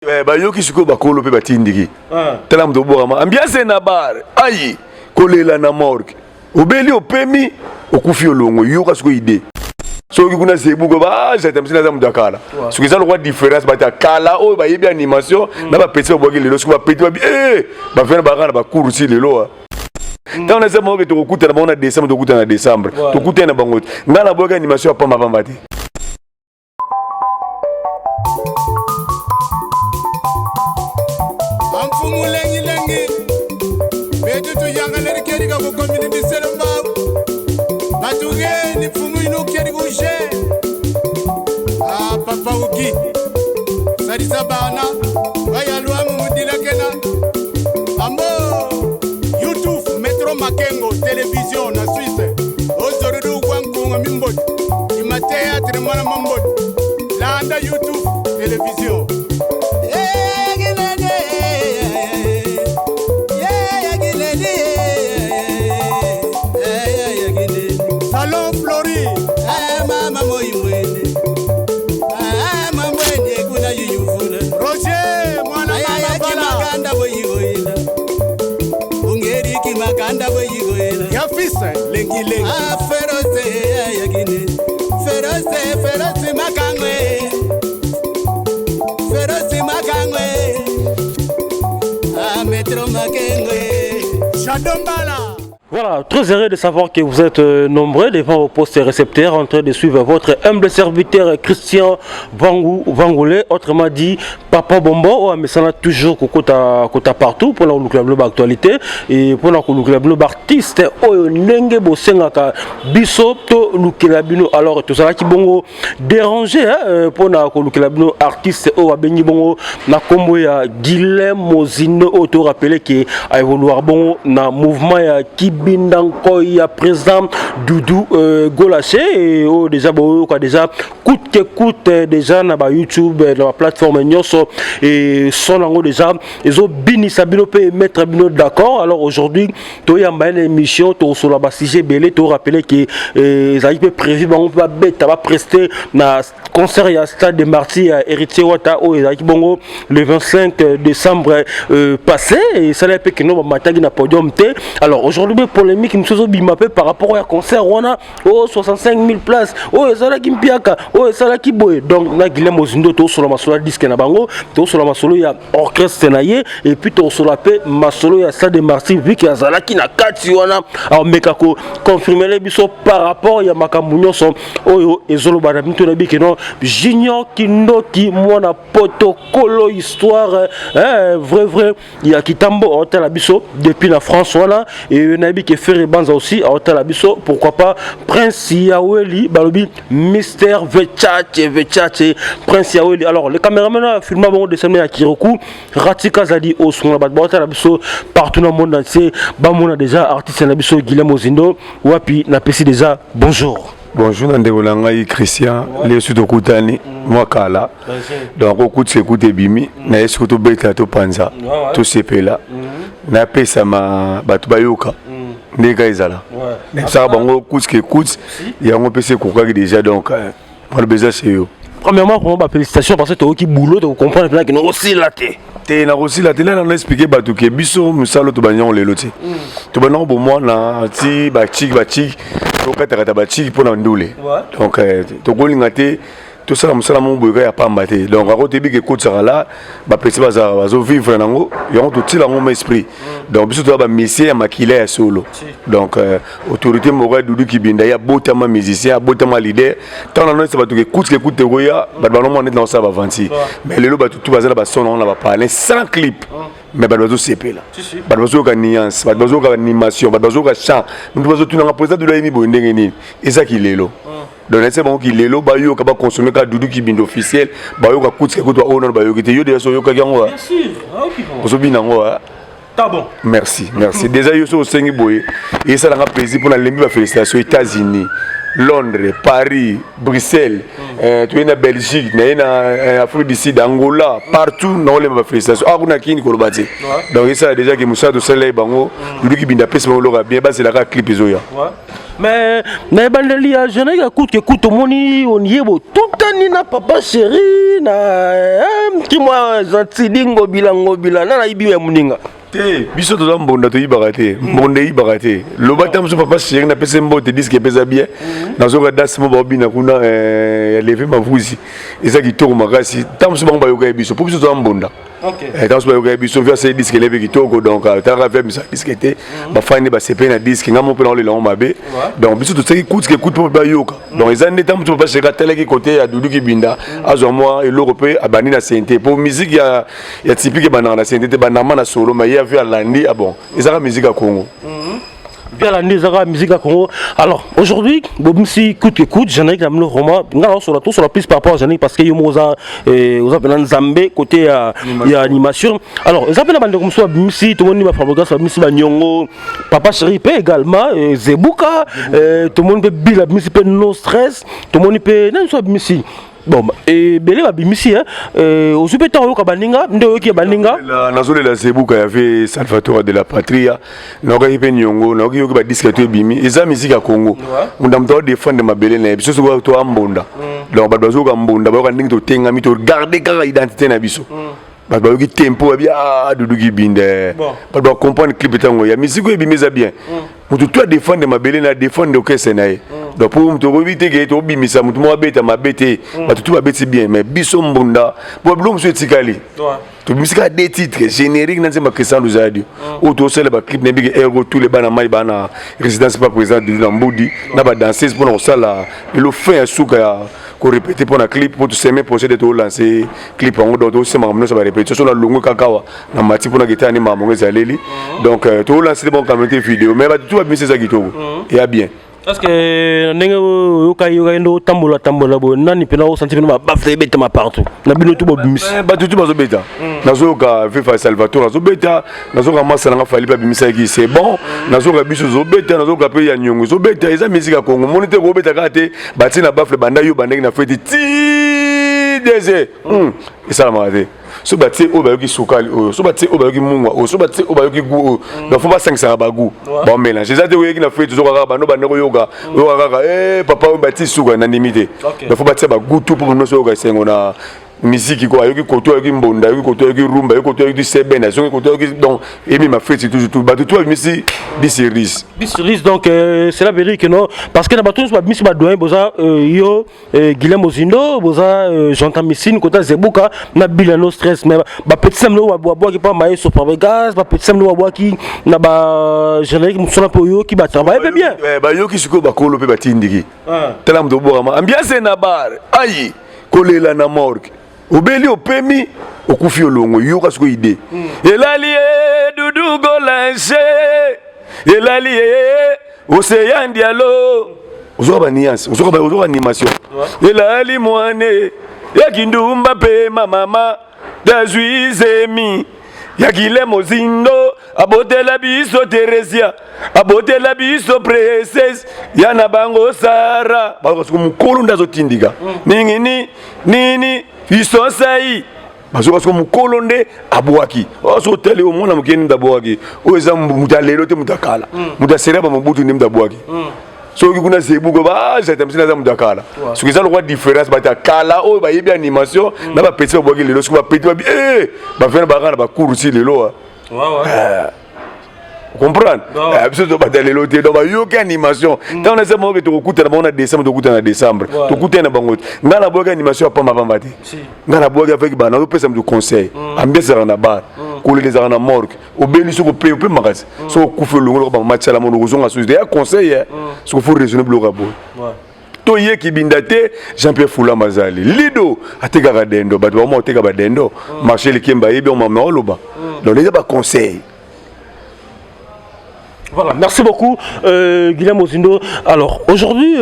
Bayoki siko bakolo pe batindiki. Tala mto bora ambiance na bar. Ayi kolela na morgue. Obeli opemi okufi olongo yoka siko ide. So kuna sebuko ba jatamsina za mudakala. Siko za lokwa différence bata kala o ba yebi animation na ba petit boki lelo siko ba petit ba ba fena ba kana ba kurusi lelo. Tant na sema que to kuta na bona décembre to kuta na décembre. To kuta na bango. Ngala boka animation pa mabamba te. Papa Uki, Sarisa Bana, Vayalua Mudila Kena, Amo, YouTube, Metro Makengo, télévision, na Suisse, Ozoru Wankunga Mimbot, Imatea Tremona Mambot, Landa YouTube, télévision. Salon Flori, Mama Moimwene. Yafisa lengi lengi feroze yagine feroze makangwe metro makengwe Shadombala. Voilà, très heureux de savoir que vous êtes nombreux devant vos postes récepteurs en train de suivre votre humble serviteur Christian Vangoulé, autrement dit Papa Bombo, mais ça n'a toujours kota partout pour la club actualité et pour la club artiste Nenge Bosengaka Biso to Lukelabino. Alors tout ça qui bongo dérangé pour la club artiste au Abeni Bongo na combo ya Guilhem Mozino auto rappelé qui a évolué bon na mouvement ya Bindanko ya présent Doudou Golaché et déjà coûte que coûte déjà na ba YouTube dans la plateforme Nyoso et son ango déjà ils ont bini sabino peut mettre bino d'accord. Alors aujourd'hui to ya une émission to sur la basige belé to rappeler que ça peut prévu on va bête va prester na concert ya Stade de Marty à Héritier Wata au bongo le 25 décembre passé et ça l'a fait que nous matagi na podium T. Alors aujourd'hui polémique nous sommes bimapé par rapport à concert on a 65 000 places ça là qui mpiaka ça là qui boy donc na Guilhem Mozindo to sur la masolo disque na bango to sur la masolo ya orchestre naie et puis to sur la paix masolo ya Stade de Marty vu que azala qui na kati wana alors mekako confirmer les biso par rapport ya makambu son oyo ezolo bana bintu na biki non junior kindoki mwana protocolo histoire vrai il y a kitambo hôtel abiso depuis la France voilà et nabi qui fait Banza aussi à hôtel abiso pourquoi pas Prince Yaweli balobi Mystère Vechache Prince Yaweli. Alors le caméraman a filmé bon dessin à Kiroku Ratika Zadi au son la hôtel abiso partout dans le monde entier bamona déjà artiste abiso Guilhem Mozindo wapi na pesi déjà bonjour. Bonjour Nandegolanga Christian, les sous Kutani, moi Kala. Donc au coup de s'écoute bimi, na esco to beta to panza, to sepela. Na pesa ma batubayoka. Ndeka ezala. Ça bango coup que écoute, il y a un PC koka déjà donc on a besoin c'est eux. Premièrement, pour félicitations parce que tu as qui boulot, tu comprends que nous aussi la tête. Tu as aussi la tête, là on a expliqué batu que biso musalo to banyan le loté. To banyan pour moi na ti bachik to kata bachik pour ndule. Donc to golingate tout ça musala mon boyka ya pamba te. Donc à côté bi que côte ça là, ba pesi bazo vivre nango, yo to ti la mon esprit. Donc biso to ba monsieur ya makila ya solo. Donc autorité mora Doudou Kibinda ya botama musicien, botama leader. Tant on a ça ba to que écoute roya, ba non on est dans ça ba vanti. Mais le lo ba tout bazala ba son on la ba parler sans clip. Mais ba bazo CP là. Ba bazo ka nuance, ba bazo ka animation, ba bazo ka chant. Nous bazo tout na président de la emi bo ndenge ni. Et ça qui lelo. Donc c'est bon qu'il est là, bah yo kaba consommer ka Doudou Kibinda officiel, bah yo ka coûte que toi oh non bah yo que yo déjà so yo ka gango. Bien sûr. Ah OK. Oso binango ah. Tá bon. Merci. Déjà yo so sengi boy. Et ça n'a plaisir pour la lembi félicitations aux États-Unis, Londres, Paris, Bruxelles, tu es en Belgique, tu es en Afrique du Sud, Angola, partout, nous avons les félicitations. Ah, on a qui nous bâti. Donc ça déjà que Moussa de Soleil Bango, lui qui binda pèse mon logo bien, c'est la clip isoya. Mais bandeli ya jeune ya coûte que coûte moni on y est tout ani na papa chéri na qui moi gentil dingo bilango bilana na ibi ya muninga. Te biso to mbonda to yibaka te mbonda yibaka te loba tam so papa chéri na pese mbote disque pesa bien na zo ka das mo ba bina kuna lever mavuzi eza kitoko makasi tam so bango bayoka biso po biso to mbonda. OK. Tam so bayoka biso via ces disques lever kitoko donc ta rafet misa disque te ba fani ba sepe na disque ngamo pe na le longo mabe donc biso to tsaki coûte que coûte po ba yoka donc eza ne tam so papa chéri tele ki côté ya Dudu ki binda azo moi et l'européen abani na CNT pour musique ya typique banana na CNT banana na solo mais vu à l'Andi, ah bon, ils ont la musique à Congo. Bien l'Andi, ils ont la musique à Congo. Alors, aujourd'hui, si coûte que coûte, j'en ai qui le roman, sur la piste par rapport à Jeannick, parce qu'il y a un Zambé, côté il y a animation. Alors, ils appellent la bande comme ça, si tout le monde va fabriquer, si Banyongo, Papa Chéri également, Zebuka, tout le monde peut bill, si peut no stress, tout le monde peut, non, soit si. Bon, et belé va bimisi au supétant au kabaninga ndo ki baninga la nazole la Zebuka y avait Salvatore de la Patria na oka ipe nyongo na oki ba disque to bimi eza musique ya Congo undam to défendre ma belé na biso so to ambonda donc ba dozo ka mbonda ba ka ndingi to tenga mi to garder ka identité na biso ba ba ki tempo bien Dudu ki binde ba ba comprendre clip tango ya musique ko bimi za bien mutu to défendre ma belé na défendre au Kesenaye. Donc pour me éviter que tu oublies ça, tu m'as bête, ma bête, tu vas bête bien, mais biso mbunda, pour blum sur tikali. Tu musique a des titres génériques dans ces maquisans nous a dit. Autour de le clip n'est pas héros tous les banamai bana résidence pas présent de Lamboudi, n'a pas dansé pour nous ça là, le fait un souka qu'on répète pour un clip pour tout s'aimer pour essayer de lancer clip en haut d'autres c'est maman ça va répéter sur la longue kakawa na mati pour na guitare ni maman ezaleli donc tout lancer bon communauté vidéo mais tout va bien c'est ça qui tout et a bien. Parce que nenga yoka ndo tambola bo nani pena o sentir ma bafé beta ma partout na bino tout bobimis ba tout bazo beta nazoka vefa Salvatore nazo beta nazoka masala nga fali pa bimisa ki c'est bon nazoka biso zo beta nazoka pe ya nyongo zo beta eza musique ya Congo monite ko beta kate bati na bafle banda yo bandeki na feti ti dese et ça la marade so bati o ba yoki sukali o so bati o ba yoki mungwa o so bati o ba yoki gu do faut pas 500 ba gu bon mélange ça te yoki na feti zo ka bando bando yoga papa o bati suka na limité do faut bati ba gu tout pour no so ka sengo na musique quoi yoki koto yoki mbonda yoki koto yoki rumba yoki koto yoki sebena yoki koto yoki donc et mi ma fête toujours tout batu toi misi biseris donc c'est la vérité non parce que na batu ba misi ba doyen boza yo Guilhem Ozindo boza j'entends missine kota Zebuka na bilano stress mais ba petit samlo wa bois qui pas maïs sur par gaz ba petit samlo wa bois qui na ba générique musona po yo qui ba travailler bien ba yo qui suko ba kolo pe ba tindiki tela mdo boa ambiance na bar ayi kolela na morgue obeli opemi okufi olongo yoka siko ide elali Dudu golanche elali océan dialo ozoba nuance ozoba animation elali mwane yakindumba pe mama dazuizemi Guilhem Ozindo abotela biso Teresia abotela biso Princess yana bango Sara bako mukolo ndazo tindika nini isosai bazo mukolo nde abwaki oso tele o mona mukeni ndabwaki o eza mutalelo te mutakala mutasera ba mubutu ndi ndabwaki so ki kuna Zebuka ba ça tamsina za mutakala so ki za le différence ba ta kala o ba yebi animation na ba petit ba bwaki lelo so ba petit ba ba fena ba kana ba kurusi lelo comprendre biso to batale loté donc yo ki animation tant on essaie mo que to kuta na bona décembre to kuta na décembre to kuta na bango ngala boka animation pa mabamba te ngala boka avec bana to pesa mu conseil ambiance na bar ko les na morgue obeli so ko pe makasi so ku fe longo ba match la mo rozonga so ya conseil so faut raisonnable au rabo to ye ki bindate Jean-Pierre Fula Mazali lido ateka dendo ba to mo ateka ba dendo marché le kemba yebi on mama oloba donc les ba conseil. Voilà, merci beaucoup Guilhem Ozindo. Alors aujourd'hui,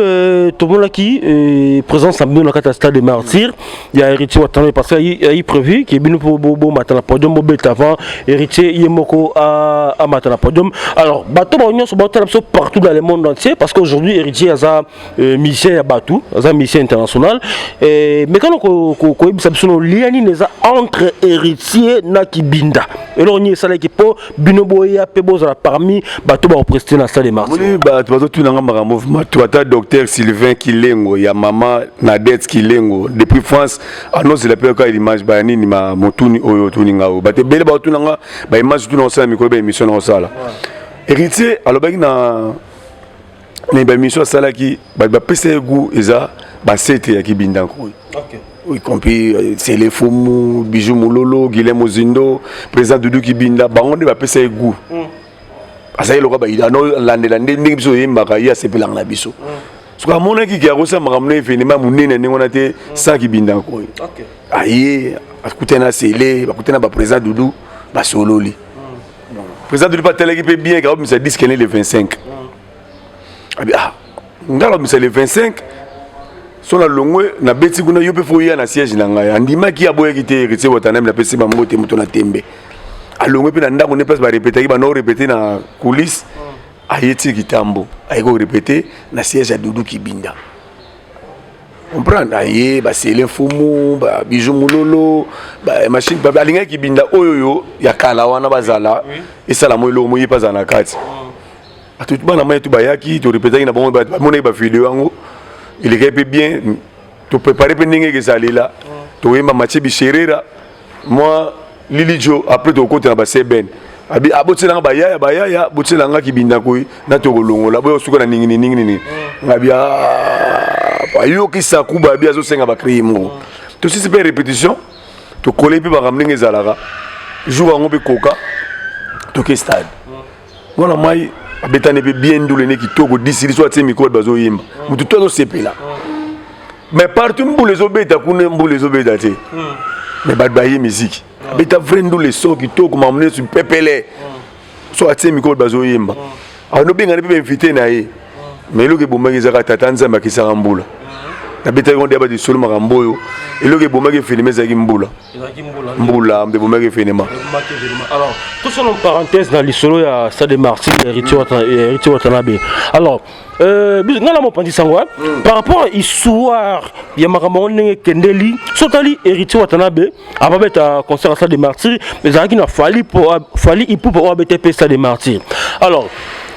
tout le monde qui est présent samedi dans le catastrophe des martyrs, il y a héritier Watano parce qu'il y a prévu qui est bien pour Bobo Matana Podium, Bobo avant héritier Yemoko à Matana Podium. Alors bateau on se bat partout dans le monde entier parce qu'aujourd'hui héritier a mission à Batou, a mission internationale. Mais quand on a liani entre héritier na Kibinda. et là on y est ça qui pour binoboya pebos la parmi bato ba représenter na salle des martyrs. Oui, bah tu vas tout dans un mouvement. Tu as docteur Sylvain Kilengo, il y a maman Nadette Kilengo depuis France. Annonce la peur quand l'image ba ni ma motuni oyo tuni ngao. Ba te bele ba tout nga ba image tout dans ça micro ba émission dans ça là. Héritier alors ba na ba émission ça là qui ba pese goût eza ba sete ya kibinda ko. OK. Y compris c'est les Foumou, Bijou Moulolo, Guilhem Ozindo, président Doudou Kibinda, on va passer goût. Parce que il a l'année biso yembaka ya sepelang na biso. Parce que mon qui a reçu ma ramener finalement mon nene on a été sans Kibinda ko. OK. Aïe, écoutez na célé, écoutez na président Doudou, ba solo li. Président Doudou pas tel qui peut bien car ça dit qu'il est le 25. Ah, ngalo c'est le 25. Son la longue na beti kuna yope foya na siège na ngai andima ki aboye ki te héritier Watanabe na pesi ba mbote muto na tembe a longue pe na ndako ne pas ba répéter ba no répéter na coulisse ayeti kitambo ayiko répéter na siège à Doudou Kibinda comprendre aye ba Sélé Fumu ba Bijou Moulolo ba machine ba alinga Kibinda oyoyo ya kala wana bazala et ça la moyo moyi pas na kati a tout bana mai tu ba yaki to répéter na bon ba mona ba vidéo yango. Il est bien, tu prépares pour n'engue que ça là. Tu es ma match bichérera. Moi, Lili Jo après tu côté na basé ben. Abi abotsé na baya botsé na ki binda ko na to golongo la boyo suka na ningi. Ngabi ba yo ki sakuba bi azo senga ba créer mo. Tu sais c'est répétition. Tu coller puis ba ramener ezalaka. Jour ngo be koka. To ke stade. Voilà mai abetane pe bien doule ne ki toko d'ici soit te micro bazo yimba mutu to sepe là mais partout mbule zo beta kuna mbule zo beta te mais badbaye musique beta vrendo le son ki toko m'amener sur pepele soit te micro bazo yimba ano benga ne pe invité na ye mais lo ke bomaki zaka tatanza makisa rambula na beta ngo deba di solo maramboyo et lo ke bomaki filmer zaki mbula mbe bomaki filmer. Alors tout ça en parenthèse dans l'histoire il y a ça de Martyrs héritier Watanabe. Alors ngala mo pandi sangwa par rapport à histoire il y a makambo ndenge kendeli sotali héritier Watanabe ababeta concert ça de Martyrs mais zaki na fali pour BTP ça de Martyrs. Alors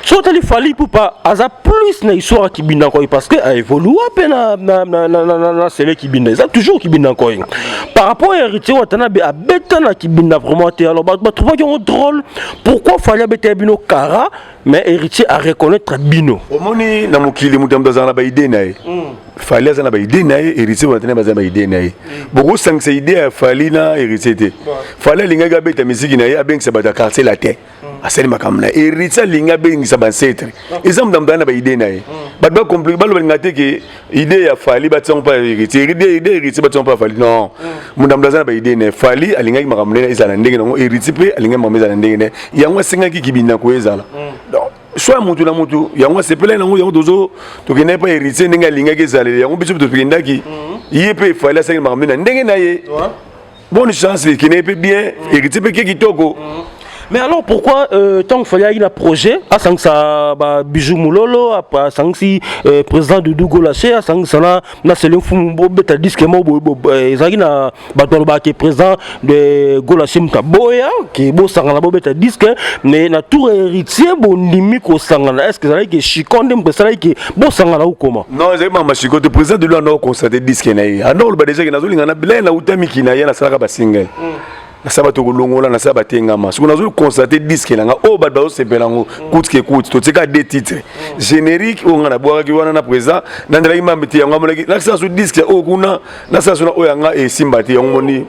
soit il fallait pour pas asa plus na histoire qui binda ko parce que a évolué à na c'est qui binda ça toujours qui binda ko par rapport à héritier Watanabe a beta na qui binda vraiment alors ba trouver que drôle pourquoi fallait beta bino kara mais héritier a reconnaître bino omoni na mokili mutamda za na ba idée nae fallait za na ba idée nae héritier Watanabe za ba idée nae beaucoup sang c'est idée fallait na héritier te fallait linga ga beta musique nae a ben que ça ba quartier la terre asali makamna héritier linga ben ça ba setre exemple ndamdana ba idée nae ba compliqué ba lo ngate ke idée ya fallait ba tsong pa héritier héritier ba tsong pa fallait non mundamdaza ba idée nae fallait alinga makamna ezala ndenge ngo héritier pe alinga makamna ezala ndenge ne yango singa ki kibinda ko ezala donc soit mutu na mutu yango sepela nango yango dozo to kene pa héritier ndenge alinga ke ezala yango biso to pikindaki yepe fallait asinga makamna ndenge na ye bonne chance kene pe bien héritier pe ki kitoko. Mais alors pourquoi tant qu'il fallait un projet à ça Bijou Moulolo à Sangsi président de Doudou Golaché à Sangsi na Sélé Fumu beta disque mo ezaki na bato ba qui président de Golaché Mtaboya qui bo sangana bo beta disque mais na tour héritier bo ndimi ko sangana est-ce que ça que Chikonde mpesala que bo sangana ou comment non c'est ma Chikonde président de l'on constaté disque na ye alors ba déjà que nazolinga na bila na utami kina ye na sala ba single na sabato kolongola na sabate ngama so nazo constater disque nanga o ba ba sepelango coûte to tika deux titres générique o ngana boaka ki wana na présent na ndela imambiti yango amolaki na sa so disque o kuna na sa so na o yanga e simbati yango moni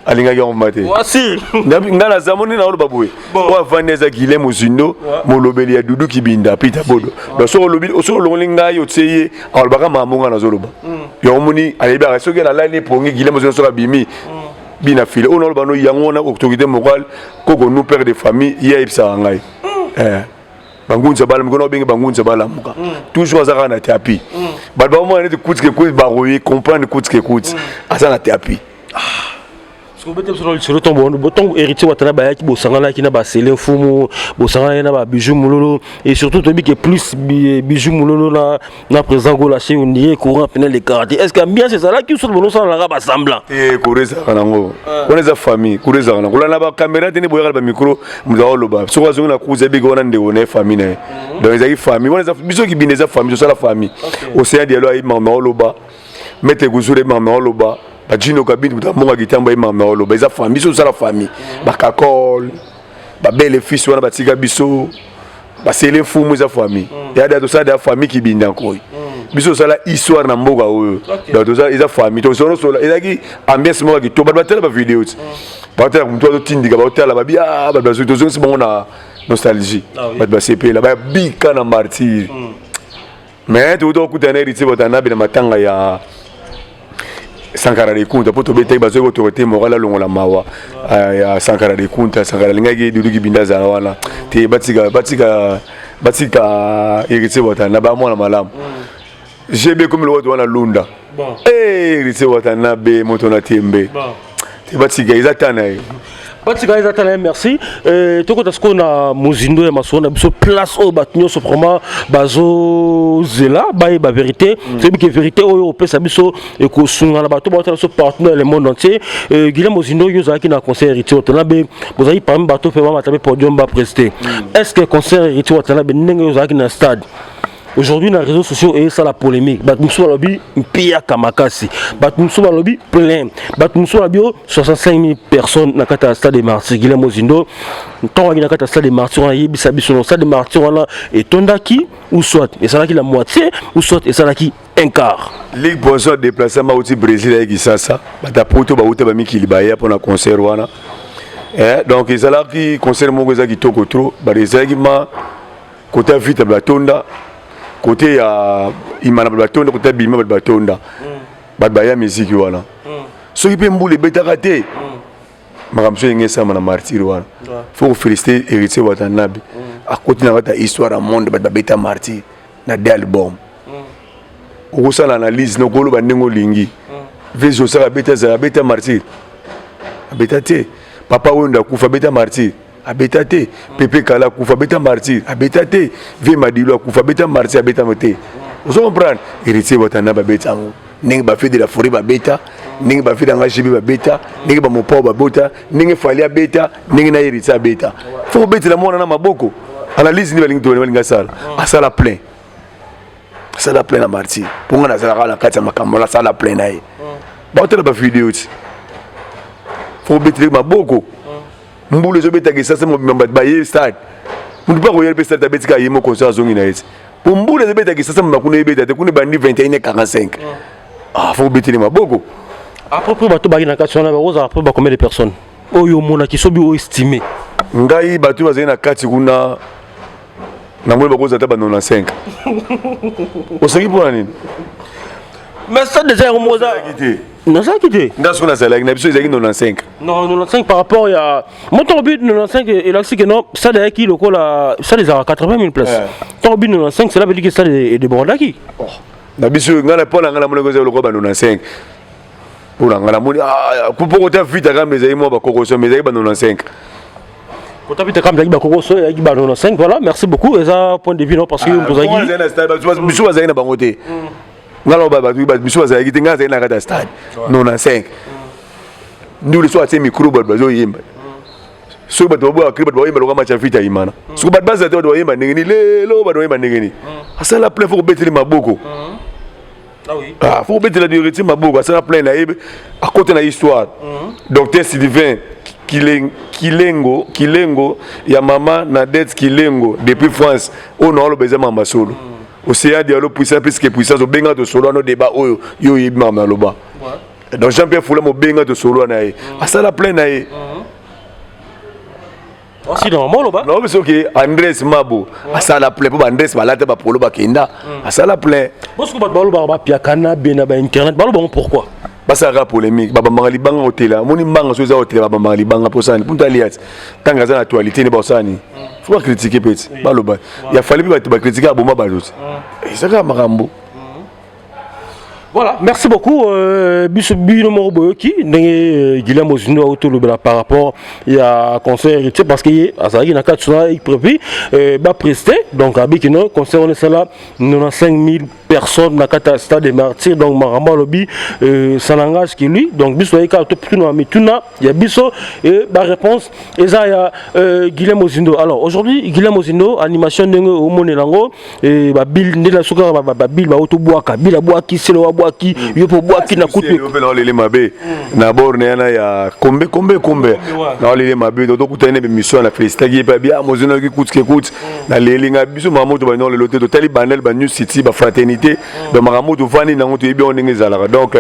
alinga yango mate wasi ngana zamoni na olo babwe o vaneza Guilhem Ozindo molobeli ya Doudou Kibinda Peter Bodo do so lobi o so longolinga yo tseye awol baka mamunga na zoloba yango moni aleba so ke la line pongi Guilhem Ozindo so bimi bina file on a bano yangona autorité morale koko nous père de famille ya ipsa ngai bangunza bala mkono benga bangunza bala muka toujours azaka na tapi balba mo ne coûte que coûte ba royer comprendre coûte que coûte asa na tapi que vous êtes sur le tombeau, vous héritier Watana Bayaki, Bosangana qui n'a pas scellé Fumu, Bosangana n'a pas bijou moulolo, et surtout Tobi qui est plus bijou moulolo na présent go lâché on dirait courant pénal les quartiers. Est-ce que bien c'est ça là qui sont bon ça la raba semblant? Koureza kanango. On est sa famille, Koureza kanango. On a la caméra tene boyaka ba micro, muzao loba. So wa zonga kuza bigo wana ndeko na famille na. Donc ils a famille, on est biso qui bineza famille, c'est la famille. Océan dialo ai mama loba. Mette guzure mama loba. Ba jino kabini mutamonga kitamba ai mama loba. Ils a famille, c'est la famille. Ba kakol. Ba belle fils wana batika biso. Ba sele fumu za famille. Ya da to ça da famille qui binda koy. Biso sala histoire na mboka oyo. Donc to ça ils a famille. To sono sola. Ils a ki ambiance moko ki to ba tela ba vidéo. Ba tela mtu to tindika ba tela ba bia ba to zo c'est bon na nostalgie. Ba CP là ba bika na martyr. Mais to to kutana héritier botana bina matanga ya Sankara de Kunta poto bete bazo ko to te morala longola mawa ya Sankara de Kunta Sankara lingaki dudu ki binda za wana te batika héritier botana ba mwana malamu. J'ai bien comme le vote wana lunda. Bon. Eh héritier botana be moto na tembe. Bon. Te batika izatana. Batika izatana merci. Toko tasko na muzindo ya masona biso place au batunyo soprama bazo zela ba vérité. C'est bien que vérité oyo pesa biso e ko sunga na bato ba so partenaire le monde entier. Guillaume Muzindo yo zaki na concert héritier otana be bozali parmi bato fe mama tabe podium ba prester. Est-ce que concert héritier otana be ndenge yo zaki na stade? Aujourd'hui, dans les réseaux sociaux, et ça la polémique. Batmoussou Balobi, Pia Kamakasi. Batmoussou Balobi, plein. Batmoussou Balobi, 65 000 personnes dans le stade des martyrs. Guillaume Muzindo, quand on a le stade des martyrs, on a eu le stade des martyrs, on a et Tondaki, ou soit, et ça là qui la moitié, ou soit, et ça là qui un quart. Ligue pour ça, déplacement au Brésil avec Issassa. Batapoto, Baouta, Bamiki, Libaya pour un concert. Donc, ils ont là qui concert Mogoza qui toko trop. Barizagima, côté vite, Batonda. Côté ya imana batonda côté bima batonda baya musique wana so ipe mbule beta raté makamso ngesa mana martyr wana faut féliciter héritier watanabe à côté na bata histoire à monde beta martyr na des album o ça l'analyse no golo bandengo lingi vezo ça beta martyr beta te papa wenda kufa beta martyr abeta te Pepe Kala kufa beta martyr abeta te Ve Madilo kufa beta martyr abeta moté vous comprenez héritier watana ba beta ningi ba fait de la forêt ba beta ningi ba fait dans la jibi ba beta ningi ba mopo ba bota ningi fali beta ningi na héritier beta faut beta la mona na maboko analyse ni balingi to balinga sala asala plein na martyr pour ngana sala la kati makambo la sala plein na ye ba otela ba vidéo ti faut beta le maboko mbule zo beta kisa sema mbaba ye stade mundu pa koyele stade ta betika yemo concert zongi na yesi pour mbule zo beta kisa sema makuna beta te kuni bandi 21h45 faut beta le maboko à propos bato ba ina kationa ba roza après ba combien de personnes oyo mona ki sobi o estimé ngai bato bazali na kati kuna na mbule ba roza ta ba 95 osangi pour nini mais ça déjà au moza non ça quitté dans ce qu'on a ça là n'habitude ils 95 non 95 par rapport à mon ton but 95 et là c'est que non ça derrière qui le col là ça les a 80 000 places ton but 95 c'est là veut dire que ça est de Bordaki n'habitude ngala pas la ngala mon le col 95 pour la ngala moni pour côté vite à mais ils moi ba kokoso mais ils ba 95 quand tu as vu ba kokoso et ba 95 voilà merci beaucoup et ça point de vue non parce que on pose aquí biso bazali na bangote ngalo baba biso bazali ki ngaza na kata stade 95 nous le soit micro bazo yimba so bato bo akri bato yimba lokama cha fita imana so bato baza to yimba ngeni lelo bato yimba ngeni asala plein faut bettre maboko ah oui faut bettre la durée maboko asala plein na yebe à côté na histoire docteur Sylvain Kilengo ya mama Nadette Kilengo depuis France on a le besoin mama solo Océan dialogue puissant plus que puissance au benga de solo no débat oyo yo yibma na loba donc Jean-Pierre Foula mo benga de solo na ye asala plein na ye aussi normalement loba non mais c'est OK Andrés Mabo asala plein pour Andrés balata ba polo ba kenda asala plein parce que ba loba ba piakana bena ba internet ba loba pourquoi basaka polémique baba mangali banga hôtel moni mbanga soza hôtel baba mangali banga posani pour taliat tanga za actualité ne bosani faut pas critiquer petit baloba il a fallu ba critiquer aboma baluti ça ka makambo Voilà, merci beaucoup. Bino Moroboyoki, Guillaume Ozindo par rapport à conseil héritier parce qu'il y a un cas de prévu, presté. Donc, à Bikino, conseil on est là, 95 000 personnes dans le stade des martyrs. Donc, Maramba Lobby, ça n'engage que lui. Donc, Bisso, il y a Bisso et la réponse, et ça, il y a Guillaume Ozindo. Alors, aujourd'hui, Guillaume Ozindo, animation de Monelango, et Bill, Nela Souka, Bill, Autoboaka, Bill, Aboaki, Selo. Boaki yopo boaki na kutu na lele mabe na bor na ya kombe na lele mabe do kutane be mission na féliciter pa bien mozino ki kutske kut na lele nga biso mamoto ba no le loté to tali banel ba new city ba fraternité do mamoto fani na ngoto yebi on ngezala donc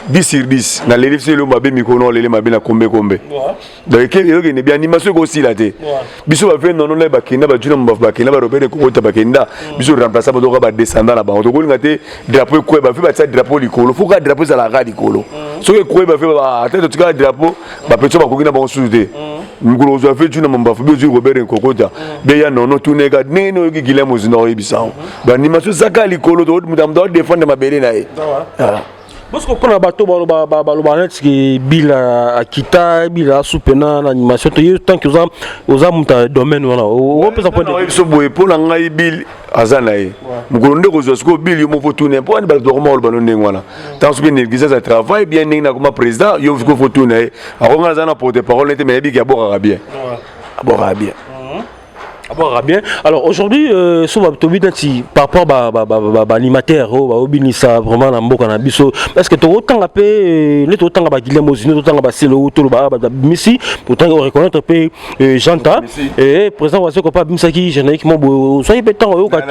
10 sur 10 na lele c'est le mabe mikono lele mabe na kombe donc ke yo ke ne bien animation ko aussi la té biso ba fait non non ba kenda ba juna ba kenda ba robert ko ta ba kenda biso remplacer ba do ba descendant là ba to ko ngate drapeau ko ba fait ba drapeau likolo faut que drapeau ça la ga likolo so que ko ba fait ba tête tu ka drapeau ba petit ba ko ngina ba soudé ngolo zo fait juna mamba fu biso robert ko ta be ya non non tout nega neno yo ki Guillaume Ozindo ibisa ba animation ça ka likolo to mudam do défendre ma belé na voilà. Parce que quand on a bateau, bila akita, bila soupena, l'animation, tant que vous avez domaine, voilà. On peut s'apprendre. Pour l'angai bil azanae. Mugonde kozosko bil yo mo tourner pour ba dormo ba no ngwana. Tant que l'église ça travaille bien na comme président, yo faut tourner. Alors on a porte parole mais bi ki abora bien. Abora bien. Bien. Alors aujourd'hui, par rapport à l'animateur, ça vraiment dans beaucoup d'ambition. Est-ce que tu as autant appelé, les autant à Guillaume Ozindo, autant à Célo, autant à Missi, autant à reconnaître que Janta et président Waseko pas Misaki généralement soyez pétant au cas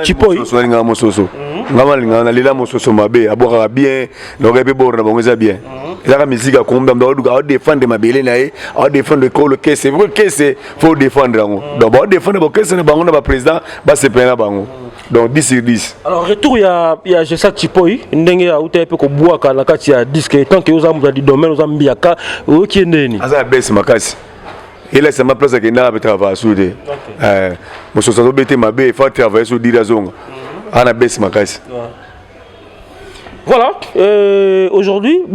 Chipoy. Soyez ngam mososo. Ngam ngana lila mososo mabe, abora bien, l'aurait bon na bonza bien. La musique a combien de défendre ma belle nae, à défendre le caisse, c'est vrai que c'est faut défendre. D'abord défendre le caisse, on a président, c'est plein bango. Donc 10 sur 10. Alors retour il y a Jessa Chipoy, ndenge a uta pe ko boaka na kati ya disque tant que ozamu za di domaine ozamu biaka o ki ndeni. Aza baisse makasi. Et là c'est ma place que na ba travailler sur des. Mo so so bete mabe, il faut travailler sur di razonga. Ana baisse makasi. Voilà, aujourd'hui, il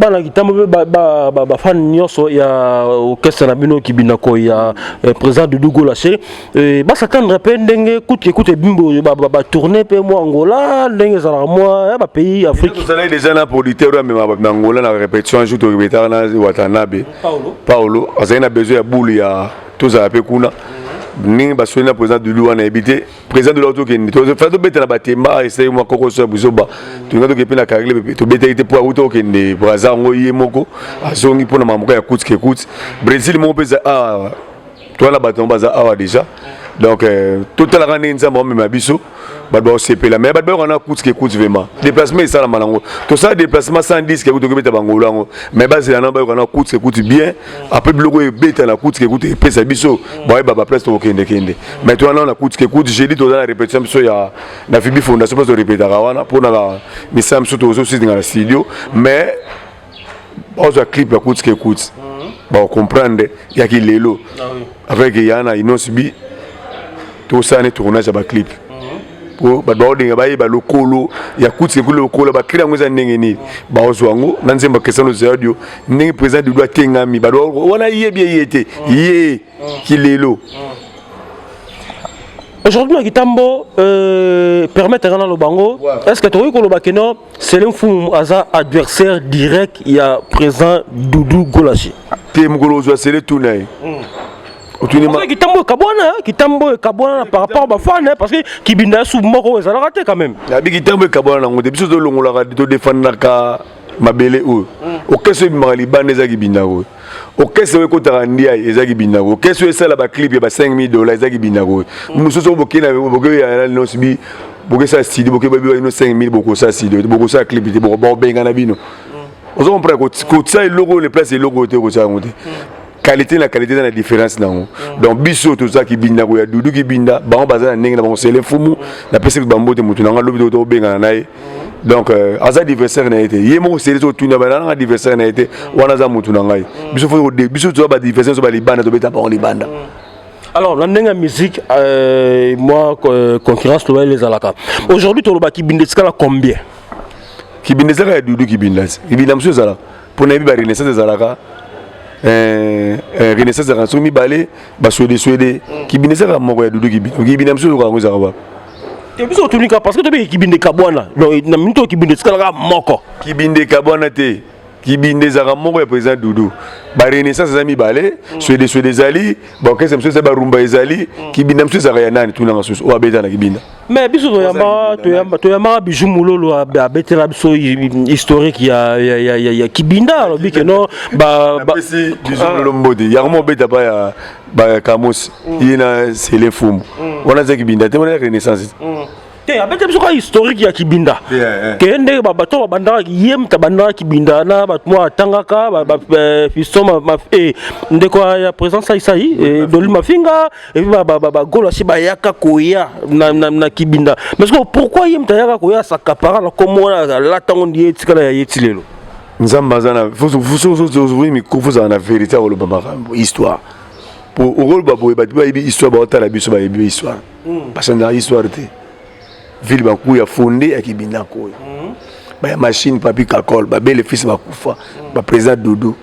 y a au Kessanabino qui binako, il y a président de Dougou Laché. Ça tendre écoute bimbo, tourner moi Angola, moi, pays Afrique. Vous allez déjà là pour l'iter, mais Angola, la répétition, ajoute au Rébétana, Watanabe. Paolo, vous avez besoin de boule, il y a tous à la Pécuna. Ni basona président de l'UAN habité président de l'auto qui to fa to beta na batemba essaye moi koko so buzoba to ngado ke pina karele to beta ite pour auto ke ne braza ngoyi moko azongi pona mamuka ya kutske kut Brésil mo pesa toi la batomba za awa déjà donc tout la rane nzamba mo mabiso badba CP la mais badba on a kutske kut vraiment déplacement ça la malango to ça déplacement 110 ke to beta bangola ngo mais base la namba on a kutske kut bien après blogo beta na kutske kut et pesa biso ba baba place to kende mais toi on a kutske kut j'ai dit to la répétition biso ya na fibi fondation pas de répéter rawana pour na misam surtout aussi dans le studio mais on a clip ya kutske kut ba comprendre ya ki lelo avec yana inosbi tout ça ne tournage ba clip pour ba dinga ba ba lokolo ya kutse ku lokolo ba kira ngweza ndenge ni ba ozwango nanzemba kesano za audio ndenge président du doit tengami ba wana yebi yete ye kilelo. Aujourd'hui, Kitambo permettre à le bango. Est-ce que tu as vu que c'est un hasard adversaire direct? Il y a présent Doudou Golachi. Temgolo c'est le tournai. Kitambo et Kabwana par rapport à Fan parce que Kibinda sous Moro ça l'a raté quand même. La Kitambo et Kabwana on début de l'on l'a de défendre ka mabele ou. Au qu'est-ce que Maliban les Agibina ou. Au qu'est-ce que Kotarandia et Zagibina ou. Qu'est-ce que ça la clip il y a $5,000 Zagibina ou. Nous sommes Bokina Bokoya no sibi Bokoya ça style Bokoya no 5,000 Bokoya ça style Bokoya ça clip il Bokoya Benganabino. On se comprend que ça le logo les places le logo te ça monter. Qualité dans la différence non donc biso tout ça qui binda ko ya dudu qui binda ba on baza na ndenge na bon c'est les fumu na pese ko bambote mutu na lobi to benga na donc aza adversaire na été yemo c'est to tuna ba na adversaire na été wana za mutu na ngai biso fo biso to ba adversaire so ba libanda to beta ba on libanda. Alors la musique moi concurrence les alaka aujourd'hui to lo ba ki binda skala combien kibinda zaka ya dudu kibinda mso zala pour na bi ba renaissance zalaka renaissance zaka so mi balé ba swede kibinda zaka moko ya dudu kibinda mso ko ngozaka ba et biso tunika parce que to be kibinde kabwana na minto kibinde skala moko kibinde kabwana te kibinde zaka moko ya président Doudou ba renaissance za mi balé swede zali ba kese mso za ba rumba ezali kibinda mso zaka ya nani tuna ngasusu o abeta na kibinda mais biso to yamba bijou mulolo abetela biso historique ya kibinda lobi que non ba si bijou mulolo mbodi ya mo beta ba Kamos yina c'est les fum on a za kibinda te mona renaissance te abete biso ka historique ya kibinda ke ndenge bato babandaka yemta bandaka kibinda na bato mwa tangaka fiston ndeko ya présence isai doli mafinga et puis bagolo asi bayaka koya na kibinda mais pourquoi yemta yaka koya sakapara na komona latango ndi etikala ya yeti lelo nzamba zana faut na vérité au makambo histoire pour rôle babo ba histoire ba otala biso ba histoire parce que na histoire te ville baku ya fondé ya kibinda ko ba machine papi kakol ba belle fils ba kufa ba président Doudou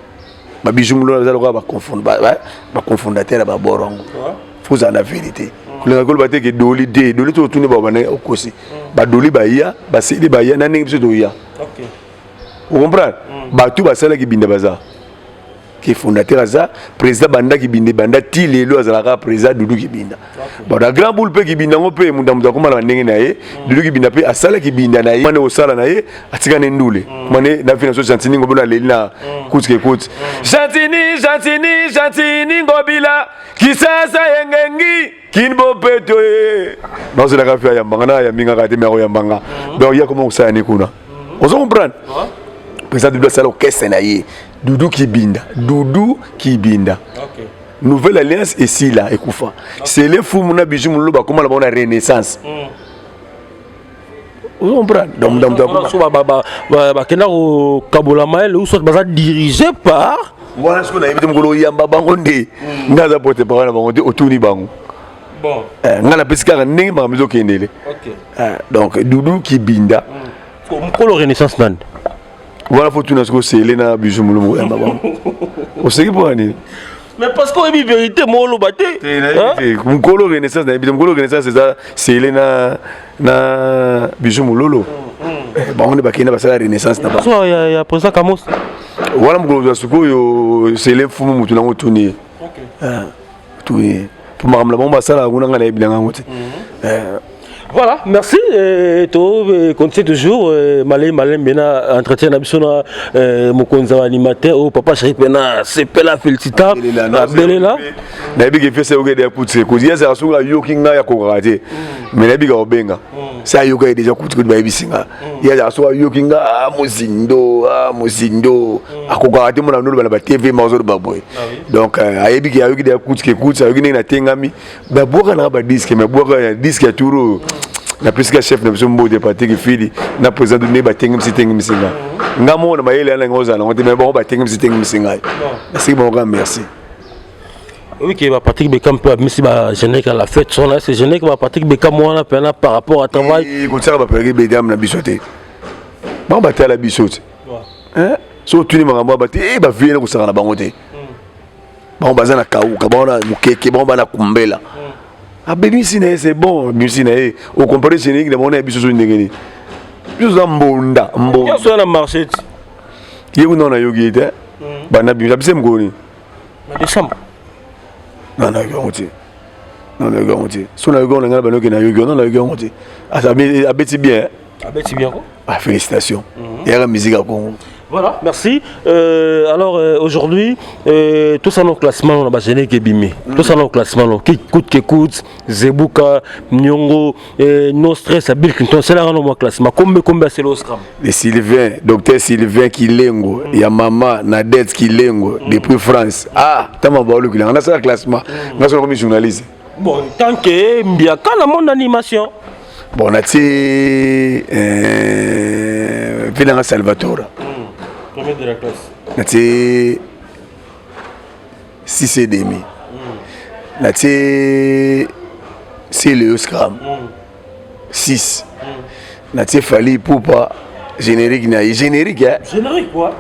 ba bijumulo za ba confondre ba confondateur ba borongo faut ça la vérité kulenga ko ba te ke doli to tuni ba bana okosi ba doli ba ya ba sidi ba ya na ningi biso to ya OK vous comprenez ba tout ba sala kibinda baza qui fondateur za président banda kibinde banda ti lelo azalaka président Doudou kibinda bon da grand boule pe kibinda ngope munda koma la ndenge na ye Doudou kibinda pe asala kibinda na ye mane osala na ye atika ne ndule mane na finance Chantini ngobona lelina kutike kuti Chantini ngobila kisasa yengengi kinbo peto e non c'est la kafia ya mbanga na ya minga ka te mero ya mbanga donc ya comment ça ne kuna on se comprend président Doudou asala okese na ye Doudou Kibinda. OK. Nouvelle alliance ici là ekufa. C'est les fous mona bijou molo ba comment la renaissance. Vous comprenez? Donc kena ko kabola mael ou soit baza dirigé par voilà ce qu'on a évité ngolo yamba bangonde. Ngaza porter parole na bangonde otuni bango. Bon. Ngala pesika ndenge ba mizo kendele. OK. Donc Doudou Kibinda. Mkolo renaissance nan. Voilà, faut tout ce que c'est Elena Bijou Moulou. On sait pour aller. Mais parce qu'on a mis vérité, moi, le bâté. Mon colo renaissance, c'est Elena Bijou Moulou. Bon, on est baqué dans la renaissance. Il y a président Kamos. Voilà, mon c'est les fous, mon tournant tourné. Tourné. Pour ma bombe, ça, là, on a bien. Voilà, merci. Continuez toujours. Malé, Bena, entretien d'Abisona, Mokonza animateur, au papa Chéri Pena, c'est Pela Felicita. Belela. Nabi qui fait ça au gars de Poutse. Koudia, c'est à ce que Yokinga ya Kogate. Mais Nabi Gaobenga. C'est à Yoga déjà Poutse de Baby Singa. Il y a à ce que Yokinga, Mozindo, à Kogate, mon amour, la TV, Mazo de Baboy. Donc, à Ebi qui a eu des Poutse qui écoute, ça a eu des Tengami. Baboka n'a pas disque, mais Baboka disque à Touro. Na pesika chef na biso mbo de patiki fili na président de ne batengi msitengi msinga ngamo na mayele ala ngoza na ngote me ba batengi msitengi msinga merci bon grand merci oui que ba Patrick Bekam peut même si ba générique à la fête son là c'est générique ba Patrick Bekam wana pena par rapport à travail et comme ça ba Patrick Bekam na bisoté ba baté la bisoté hein so tuni makambo baté e ba viena ko sala na bangote ba bazana kauka ba na mukeke ba na kumbela ah ben c'est bon musine au comparé générique de mon émission sur ndengeni plus mbonda mbonda sur la marché yewu non na yogi te bana bi sabise mgoni na décembre non yogi so na yogi on ngala banoki na yogi non na yogi on abeti bien quoi ah félicitations et la musique à Congo. Voilà, merci. Alors aujourd'hui, tout ça dans le classement, on a gêné Kebimi. Tout ça dans le classement, qui écoute, Zebuka, Nyongo, No Stress, à Bill Clinton, c'est là dans le classement. Combien c'est le scrum? Les Sylvain, docteur Sylvain Kilengo, il y a Maman Nadette Kilengo, depuis France. Ah, t'as ma balle qui on a ça le classement. On a ça comme journaliste. Bon, tant que Mbiaka, la monde d'animation. Bon, on a dit Vilanga Salvatore. Premier de la classe. Nati 6,5. Nati c'est le scrum. 6. Nati Fali Poupa Générique, générique, hein? Générique, quoi?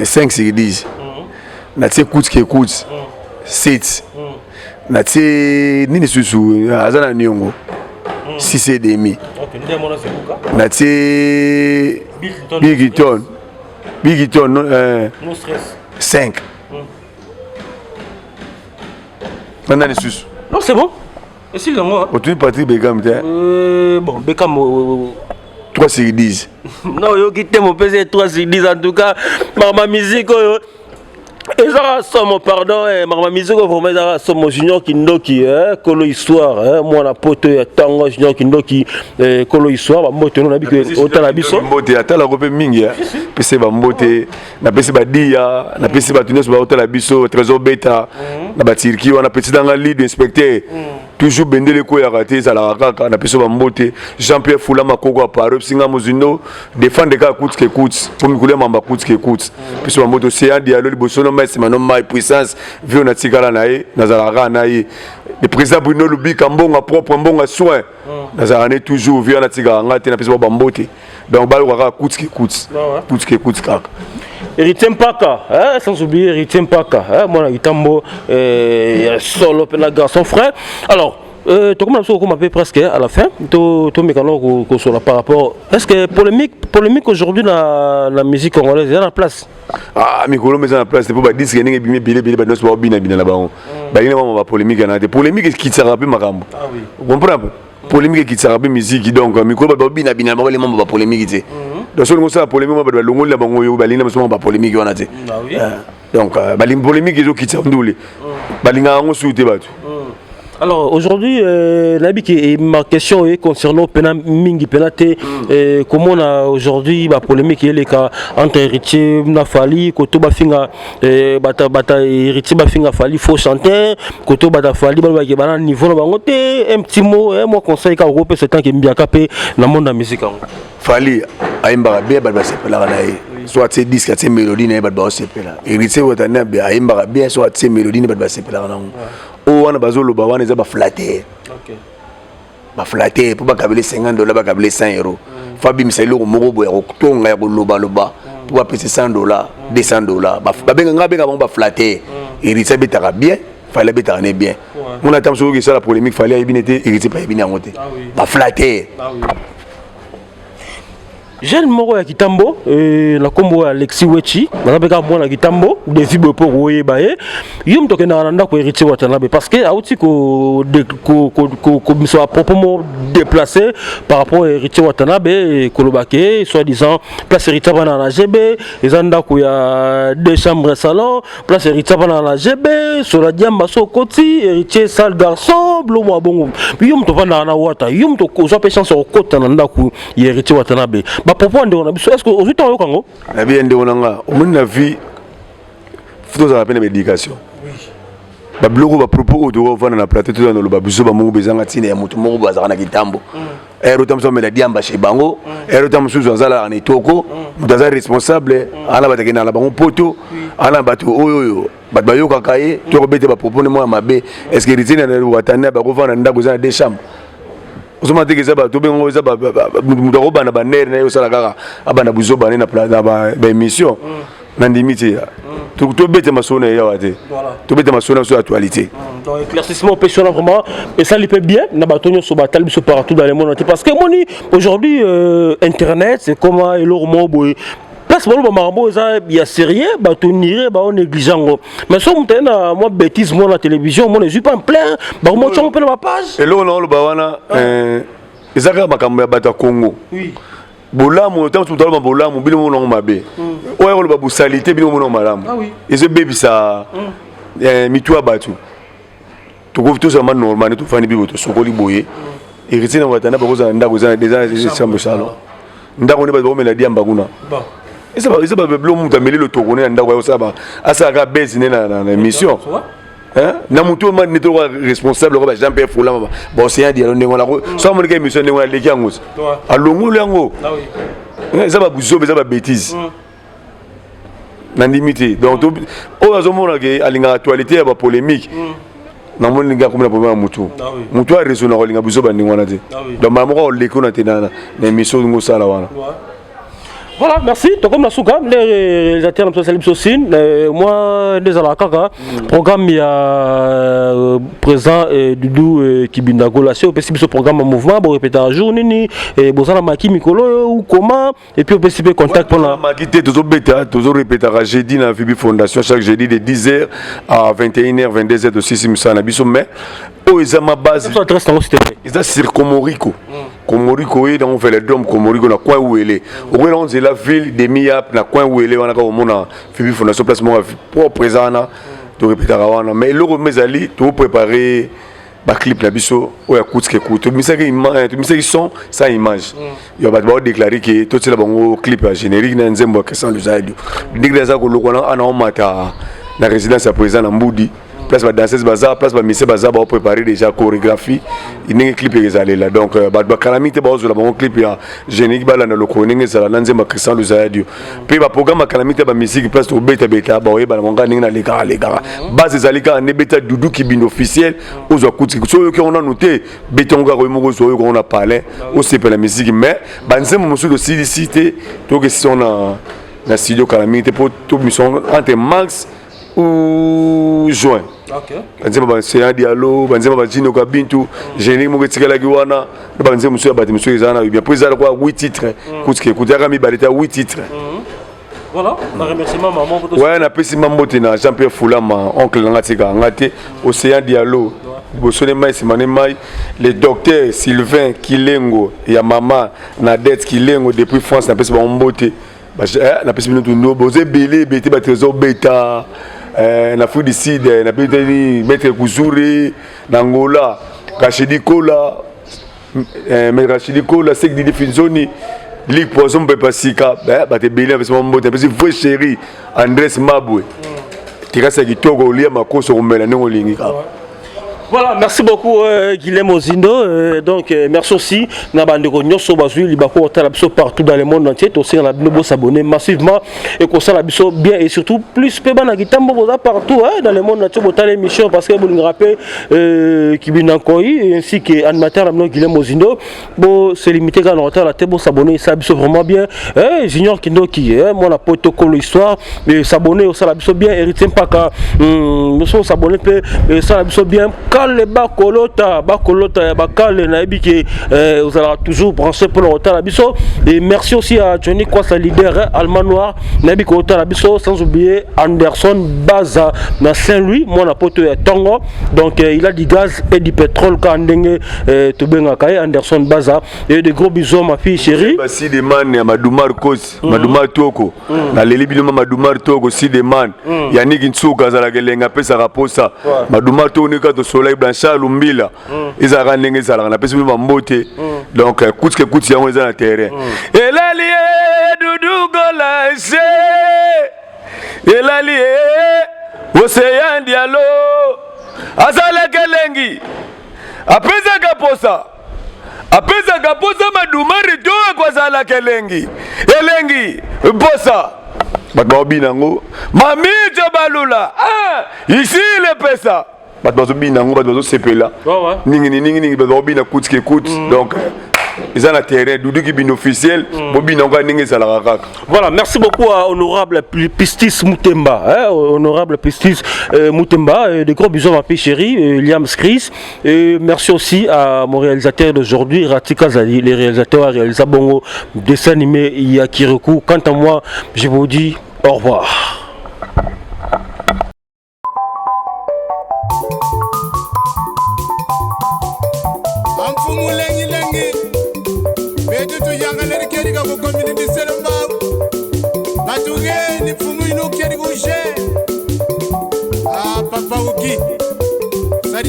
5 sur 10. Natie coûte qui écoute. 7. Natie Nini Susu, Azana Nyongo. 6 et demi. Natie Biggiton. Biggiton, no stress. 5. Nani Susu. Non, c'est bon. Et si le moi. Tu es Patrick Beckham, bon, Beckham. 3 sur 10. Non, yo qui t'aime mon PC 3 sur 10 en tout cas. Ma musique, et ça somme pardon, ma musique vraiment ça somme junior qui ndoki colo histoire, moi la pote tango junior qui ndoki colo histoire, ba moto na biko autant la biso. Mbote ata la rope mingi pese ba mbote na pese ba dia na pese ba tunes ba autant la biso trésor beta na ba tirki wana pese dans lead inspecteur. Toujours bendele ko ya raté ça la kaka na pese ba mbote Jean-Pierre Foula makoko aparo singa muzindo défendre ka coûte que coûte pour mikulia mamba coûte que coûte pese ba moto c'est un dialogue liboso no mais manon ma puissance vu na tikala nae nazalaka nae le président Bruno Lubi kambonga propre mbonga soin nazalane toujours vu na tikala ngate na pese ba mbote donc ba ka coûte que coûte kaka Héritier Mpaka, sans oublier Héritier Mpaka, moi la Itambo, solo pe la garçon frère. Alors, tu comme presque à la fin, tu mécano sur la par rapport. Est-ce que polémique aujourd'hui dans la musique congolaise, il y a la place? Ah, Mikolo mais en place, c'est pour dire que ni bilé ba nos ba bina la ba. Ba ina ma polémique na des polémiques qui sera peu makambo. Ah oui. Vous comprenez? Polémique qui sera peu musique donc Mikolo ba bina ba les membres ba polémique tu. Donc sur ça polémique moi ba longo la bango yo ba lina ba polémique wana tu. Ah oui. Donc ba lim polémique ils qui sera ndule. Ba linga ngo souté ba tu. Alors aujourd'hui, ma question est concernant Mingi Penate. Comment on a aujourd'hui la polémique entre héritier Nafali, Koto Bafinga, héritier Bafinga Fali, faux chanteur, Koto Batafali, Balba niveau un petit mot, moi conseil qu'à Europe c'est temps qui est bien capé dans le monde de la musique. Fali, Aïmba bien, Balba c'est la soit c'est disque, c'est mélodie, Balba c'est là. Héritier Watana, Aïmba bien, soit c'est mélodie, Balba c'est là. Oh, on a besoin de l'obawani, ça va flatter. Ok. Va flatter pour pas câbler $50, va câbler €100. Fabi Mselo, Morobo, Tonga, Loba, pour pas payer $100, $200. Bah, ben, on va flatter. Héritier Betara bien, fallait Betara bien. On attend sur ça la polémique, fallait éviter, héritier pas bien en monter. Va flatter. Jeune Moro ya Kitambo, la combo Alexis Wechi, na beka mwana Kitambo, de fibre pour oye bae. Yum toke na nanda ko héritier Watanabe parce que auti ko soit proprement déplacé par rapport à héritier Watanabe Kolobake, soi-disant place héritier bana na GB, ezanda ko ya 2 chambres salon, place héritier bana na GB, sur la diamba so koti, héritier sale garçon, blomo bongo. Yum to vana na wata, yum to ko so pe chance au kota nanda ko héritier Watanabe. Pourquoi on a est-ce que aujourd'hui tu as au Congo? Eh bien, on a vu faut ça appelle l'éducation. Oui. Ba blogo ba propos de vendre na plateau tout dans le babuso ba mungu bezanga tine ya mutu mungu bazaka na Kitambo. Ero tamso me la diamba chez bango, ero tamso zala na itoko, mutaza responsable, ana batakina na bango poto, ana batu oyo bat bayo kakaye, to robete ba propos mo mabe. Est-ce que ritine na watana ba vendre ndako za des chambres? Osoma teke za ba to bengo za ba muto ba na banner na yo sala kaka abana buzo ba na plaza ba émission na ndimiti to bete masona ya wate to bete masona sur actualité donc éclaircissement passionnant vraiment et ça lui fait bien na batonyo so batal biso partout dans le monde parce que moni aujourd'hui internet c'est comment et leur mot boy place bolo ba marabo il y a sérieux ba toniré ba on négligent mais so mutena moi bêtise moi la télévision moi je suis pas en plein ba moi tu m'appelle ma page et là on ba wana ezaka makambo ya bata Congo oui bolamu tant tout le bolamu bino mo mabe oya ko ba busalité bino mo malamu ah oui et ce baby ça mitwa batu to go tout ça normal tout fani bibo to sokoli boye et retina watana ba ko za ndako za des chambre salon ndako ne ba ko mela diamba kuna bon et ça va blo mu tameli le tourner ndako yo ça ba asa ka base na émission hein na mutu man neto responsable ko ba Jean-Pierre Foula bon c'est un dialogue ndengo la ko so mo ke émission ndengo la leki yango alongo yango ah oui ça va buzo ça va bêtise na limité donc o azomona ke alinga actualité ya ba polémique na mo linga comme na problème mutu mutu a raison na linga buzo ba ndengo na te donc mama ko leki na te na émission ngo sala wana Voilà, merci. Donc comme la souka, les réalisateurs de Salim Sosin, moi des alakaka, programme il y a présent Doudou Kibindago là, c'est au possible ce programme en mouvement, bon répéter un jour nini et bon ça la maki mikolo ou comment et puis au possible contact pour la maki toujours bêta, toujours répéter jeudi dans la Fibi Fondation chaque jeudi de 10h à 21h 22h de 6 h na biso mais ils ont ma base. Ils sont sur Komoriko. Komoriko est dans on fait les dômes Komoriko na coin où elle est. On est la ville de Miap na coin où elle est on a comme on Fibi Fondation place moi pour présent na to répéter wana mais le mes ali to préparer ba clip na biso o ya coûte que coûte mais ça qui sont ça image. Il va pas déclarer que tout c'est la bon clip générique na nzembo que sans le zaidi. Ndigla za ko lokona ana on mata la résidence à présent na Mbudi. Place ba danseuse bazar place ba monsieur bazar ba préparer déjà chorégraphie il y a clip les aller là donc ba calamité ba zo la bon clip ya génique ba la na loko ninge za la nzemba Christian Luzadio puis ba programme calamité ba musique place to beta beta ba ba monga ninge na les gars base zalika ne beta Doudou Kibinda officiel aux akuti so yo on a noté betonga ko mo zo yo on a parlé au c'est la musique mais ba nzemba musu de cité to que si on na studio calamité pour tout mission entre mars ou juin. OK. Banzema ba c'est dialogue, banzema ba Jino Kabintu, génie mo ketikala kiwana, banzema muso ya bati muso ezana bien présent quoi 8 titres. Kutike kutaka mi baleta 8 titres. Voilà, on remercie maman pour ouais, on a pesi mambote na Jean-Pierre Foulama, oncle Ngatika ngate, Océan Diallo. Bosone mai simane mai le docteur Sylvain Kilengo ya mama Nadette Kilengo depuis France na pesi ba mbote. Na pesi bino tundo boze belé bete ba trésor beta. Na Afrique du Sud, na Pétani, Maître Kouzouri, Nangola, Rachidi Kola, Rachidi Kola, Sek Didi Finzoni, Ligue Poison Pepasika, te béni avec son mot, tu vois chéri, Andrés Maboué, qui reste qui togo au lit à ma course au Mélanon au Lingi. Voilà, merci beaucoup Guilhem Ozindo. Donc merci aussi Nabandeko Nyoso Bazui Libako Talabiso partout dans le monde entier. Aussi on a beau s'abonner massivement et qu'on s'en abisso bien et surtout plus Peba Nagitambo partout dans le monde entier pour l'émission parce que vous nous rappelez Kibinda Nkoi ainsi que animateur Amno Guilhem Ozindo. Bon c'est limité quand on retard la tête pour s'abonner ça abisso vraiment bien. Junior Kindo qui moi la protocole histoire mais s'abonner au salabiso bien héritier pas quand nous sommes s'abonner peut ça abisso bien. Le bakolota bakale na ebiki vous allez toujours brancher pour le retard la biso et merci aussi à Johnny Kwasa leader allemand noir na ebiki retard la biso sans oublier Anderson Baza na Saint-Louis mon apoto ya Tongo donc il a du gaz et du pétrole quand ndenge to benga kay Anderson Baza et de gros bisous ma fille chérie si de man ya Madoumar Kos Madoumar Toko na leli biloma Madoumar Toko si de man Yannick Ntsuka za la gelenga pesa raposa Madoumar Toko ne ka to soleil Blanchard Lumbila ils a rendé ça on a pesi mbote donc coûte que coûte on est dans le terrain et là lié Doudou Golache et là lié Océan Diallo azala kelengi apeza kaposa Madoumar to kwa zala kelengi elengi posa batobinango mami Jabalula ici les pesa bato binango bato sepela ningi bato bina coûte que coûte donc ils ont un terrain Doudou Kibinda officiel bobinango ningi sala kaka. Voilà, merci beaucoup à honorable Pistis Moutemba honorable Pistis Moutemba de gros bisous ma fille chérie Liam Skris et merci aussi à mon réalisateur d'aujourd'hui Ratika Zali les réalisateurs à réaliser bongo dessin animé Yakiriku. Quant à moi je vous dis au revoir.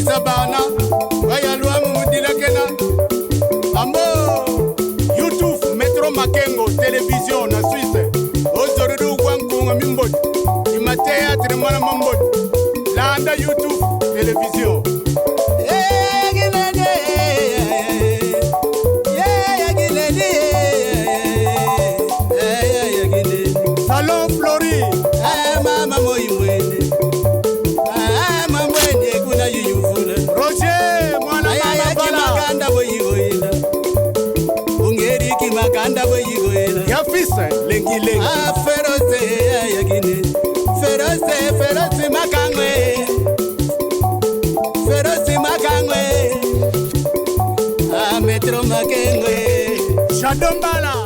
Sabana, Bayalua Mudila Kena, Amo, YouTube, Metro Makengo, télévision, na Suisse, Ozoru Wankunga Mimbot, Imatea Tremana Mambot, Landa YouTube, télévision. Salon Flori, Mama Moïmwene. Maganda boyigoyina ungeri ki maganda boyigoyina Fabrice Lengi. Ah, Féroce, Yagine. Féroce, Makangwe. Féroce, Makangwe. Ah, Maître Makengwe. Jadombala.